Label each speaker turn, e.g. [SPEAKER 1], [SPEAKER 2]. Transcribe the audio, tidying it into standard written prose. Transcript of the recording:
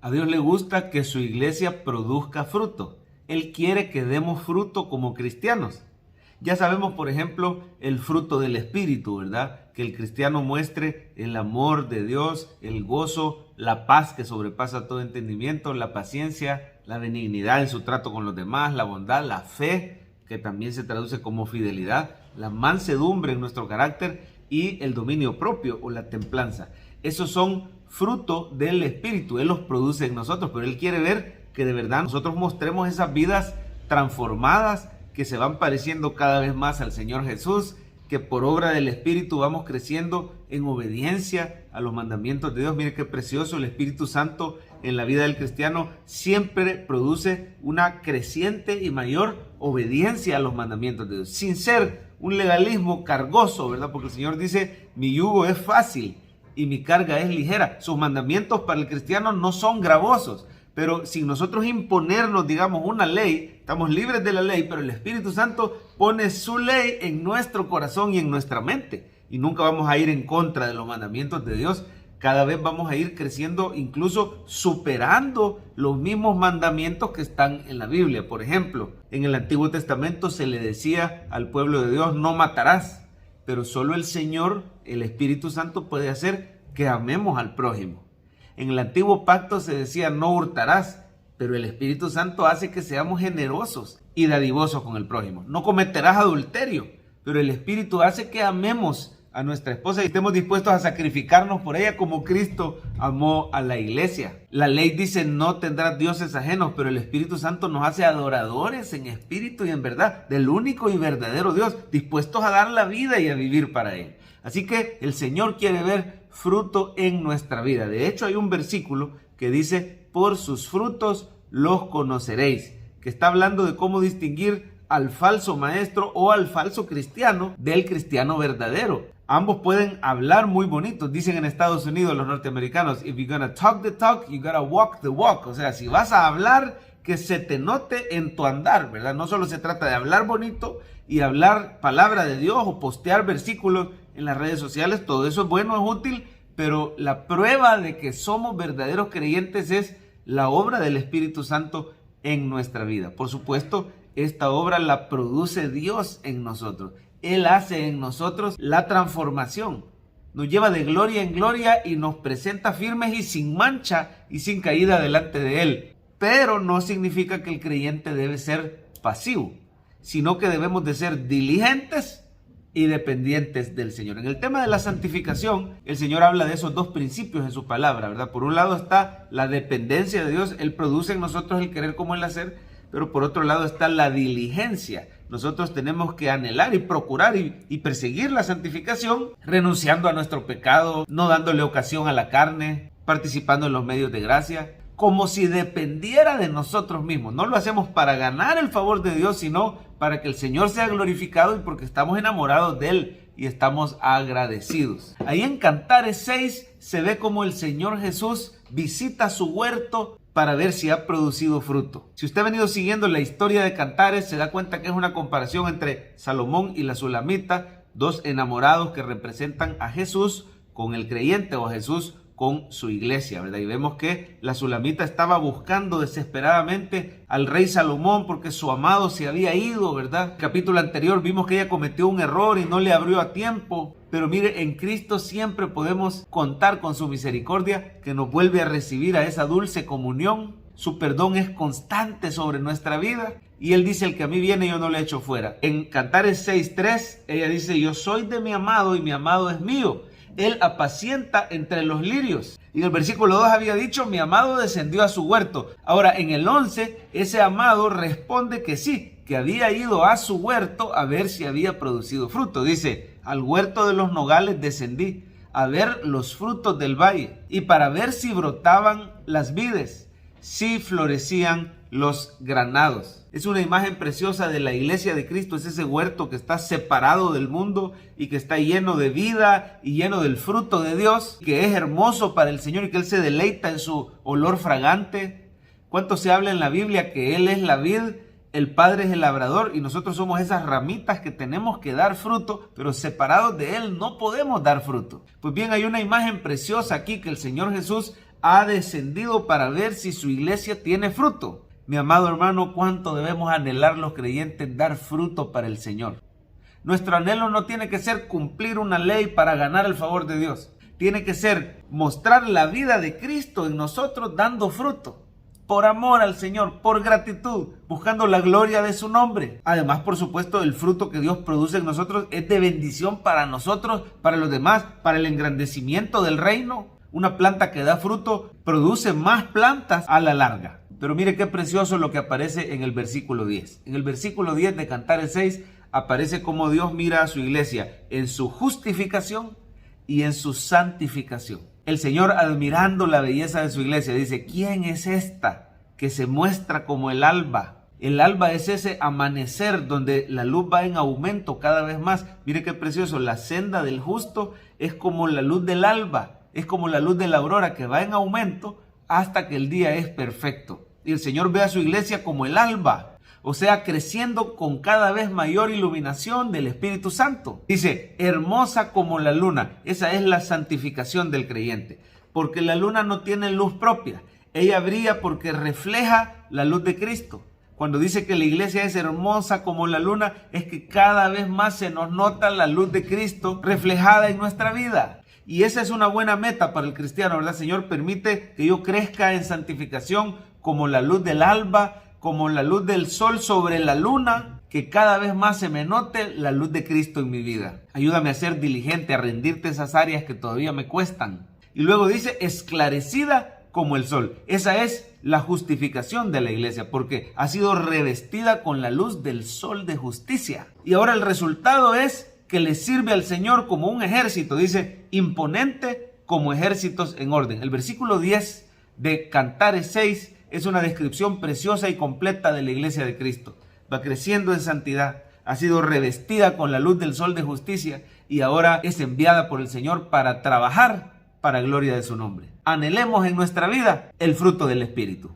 [SPEAKER 1] A Dios le gusta que su iglesia produzca fruto. Él quiere que demos fruto como cristianos. Ya sabemos, por ejemplo, el fruto del Espíritu, ¿verdad? Que el cristiano muestre el amor de Dios, el gozo, la paz que sobrepasa todo entendimiento, la paciencia, la benignidad en su trato con los demás, la bondad, la fe, que también se traduce como fidelidad, la mansedumbre en nuestro carácter y el dominio propio o la templanza. Esos son fruto del Espíritu. Él los produce en nosotros, pero Él quiere ver que de verdad nosotros mostremos esas vidas transformadas que se van pareciendo cada vez más al Señor Jesús, que por obra del Espíritu vamos creciendo en obediencia a los mandamientos de Dios. Mire qué precioso, el Espíritu Santo en la vida del cristiano siempre produce una creciente y mayor obediencia a los mandamientos de Dios, sin ser un legalismo cargoso, ¿verdad? Porque el Señor dice, mi yugo es fácil y mi carga es ligera. Sus mandamientos para el cristiano no son gravosos, pero sin nosotros imponernos, digamos, una ley, estamos libres de la ley, pero el Espíritu Santo pone su ley en nuestro corazón y en nuestra mente. Y nunca vamos a ir en contra de los mandamientos de Dios. Cada vez vamos a ir creciendo, incluso superando los mismos mandamientos que están en la Biblia. Por ejemplo, en el Antiguo Testamento se le decía al pueblo de Dios, no matarás. Pero solo el Señor, el Espíritu Santo, puede hacer que amemos al prójimo. En el Antiguo Pacto se decía, no hurtarás, pero el Espíritu Santo hace que seamos generosos y dadivosos con el prójimo. No cometerás adulterio, pero el Espíritu hace que amemos a nuestra esposa y estemos dispuestos a sacrificarnos por ella como Cristo amó a la iglesia. La ley dice, no tendrás dioses ajenos, pero el Espíritu Santo nos hace adoradores en espíritu y en verdad del único y verdadero Dios, dispuestos a dar la vida y a vivir para Él. Así que el Señor quiere ver fruto en nuestra vida. De hecho, hay un versículo que dice, por sus frutos los conoceréis, que está hablando de cómo distinguir al falso maestro o al falso cristiano del cristiano verdadero. Ambos pueden hablar muy bonito. Dicen en Estados Unidos los norteamericanos, if you're gonna talk the talk, you gotta walk the walk. O sea, si vas a hablar, que se te note en tu andar, ¿verdad? No solo se trata de hablar bonito y hablar palabra de Dios o postear versículos en las redes sociales. Todo eso es bueno, es útil, pero la prueba de que somos verdaderos creyentes es la obra del Espíritu Santo en nuestra vida. Por supuesto, esta obra la produce Dios en nosotros. Él hace en nosotros la transformación. Nos lleva de gloria en gloria y nos presenta firmes y sin mancha y sin caída delante de Él. Pero no significa que el creyente debe ser pasivo, sino que debemos de ser diligentes y dependientes del Señor. En el tema de la santificación, el Señor habla de esos dos principios en su palabra, ¿verdad? Por un lado está la dependencia de Dios. Él produce en nosotros el querer como el hacer, pero por otro lado está la diligencia. Nosotros tenemos que anhelar y procurar y perseguir la santificación, renunciando a nuestro pecado, no dándole ocasión a la carne, participando en los medios de gracia, como si dependiera de nosotros mismos. No lo hacemos para ganar el favor de Dios, sino para que el Señor sea glorificado y porque estamos enamorados de Él y estamos agradecidos. Ahí en Cantares 6 se ve como el Señor Jesús visita su huerto para ver si ha producido fruto. Si usted ha venido siguiendo la historia de Cantares, se da cuenta que es una comparación entre Salomón y la Sulamita, dos enamorados que representan a Jesús con el creyente o a Jesús con su iglesia, ¿verdad? Y vemos que la Sulamita estaba buscando desesperadamente al rey Salomón porque su amado se había ido, ¿verdad? En el capítulo anterior vimos que ella cometió un error y no le abrió a tiempo. Pero mire, en Cristo siempre podemos contar con su misericordia que nos vuelve a recibir a esa dulce comunión. Su perdón es constante sobre nuestra vida. Y Él dice, el que a mí viene yo no le echo fuera. En Cantares 6:3, ella dice, yo soy de mi amado y mi amado es mío. Él apacienta entre los lirios. Y en el versículo 2 había dicho, mi amado descendió a su huerto. Ahora en el 11, ese amado responde que sí, que había ido a su huerto a ver si había producido fruto. Dice, al huerto de los nogales descendí a ver los frutos del valle y para ver si brotaban las vides, si florecían los granados. Es una imagen preciosa de la iglesia de Cristo. Es ese huerto que está separado del mundo y que está lleno de vida y lleno del fruto de Dios, que es hermoso para el Señor y que Él se deleita en su olor fragante. ¿Cuánto se habla en la Biblia que Él es la vid, el Padre es el labrador y nosotros somos esas ramitas que tenemos que dar fruto, pero separados de Él no podemos dar fruto? Pues bien, hay una imagen preciosa aquí que el Señor Jesús ha descendido para ver si su iglesia tiene fruto. Mi amado hermano, ¿cuánto debemos anhelar los creyentes dar fruto para el Señor? Nuestro anhelo no tiene que ser cumplir una ley para ganar el favor de Dios. Tiene que ser mostrar la vida de Cristo en nosotros dando fruto. Por amor al Señor, por gratitud, buscando la gloria de su nombre. Además, por supuesto, el fruto que Dios produce en nosotros es de bendición para nosotros, para los demás, para el engrandecimiento del reino. Una planta que da fruto produce más plantas a la larga. Pero mire qué precioso lo que aparece en el versículo 10. En el versículo 10 de Cantares 6 aparece cómo Dios mira a su iglesia en su justificación y en su santificación. El Señor, admirando la belleza de su iglesia, dice: ¿quién es esta que se muestra como el alba? El alba es ese amanecer donde la luz va en aumento cada vez más. Mire qué precioso, la senda del justo es como la luz del alba, es como la luz de la aurora que va en aumento hasta que el día es perfecto. Y el Señor ve a su iglesia como el alba, o sea, creciendo con cada vez mayor iluminación del Espíritu Santo. Dice, hermosa como la luna. Esa es la santificación del creyente, porque la luna no tiene luz propia. Ella brilla porque refleja la luz de Cristo. Cuando dice que la iglesia es hermosa como la luna, es que cada vez más se nos nota la luz de Cristo reflejada en nuestra vida. Y esa es una buena meta para el cristiano, ¿verdad? Señor, permite que yo crezca en santificación como la luz del alba, como la luz del sol sobre la luna, que cada vez más se me note la luz de Cristo en mi vida. Ayúdame a ser diligente, a rendirte esas áreas que todavía me cuestan. Y luego dice, esclarecida como el sol. Esa es la justificación de la iglesia, porque ha sido revestida con la luz del sol de justicia. Y ahora el resultado es que le sirve al Señor como un ejército. Dice, imponente como ejércitos en orden. El versículo 10 de Cantares 6 es una descripción preciosa y completa de la iglesia de Cristo. Va creciendo en santidad, ha sido revestida con la luz del sol de justicia y ahora es enviada por el Señor para trabajar para gloria de su nombre. Anhelemos en nuestra vida el fruto del Espíritu.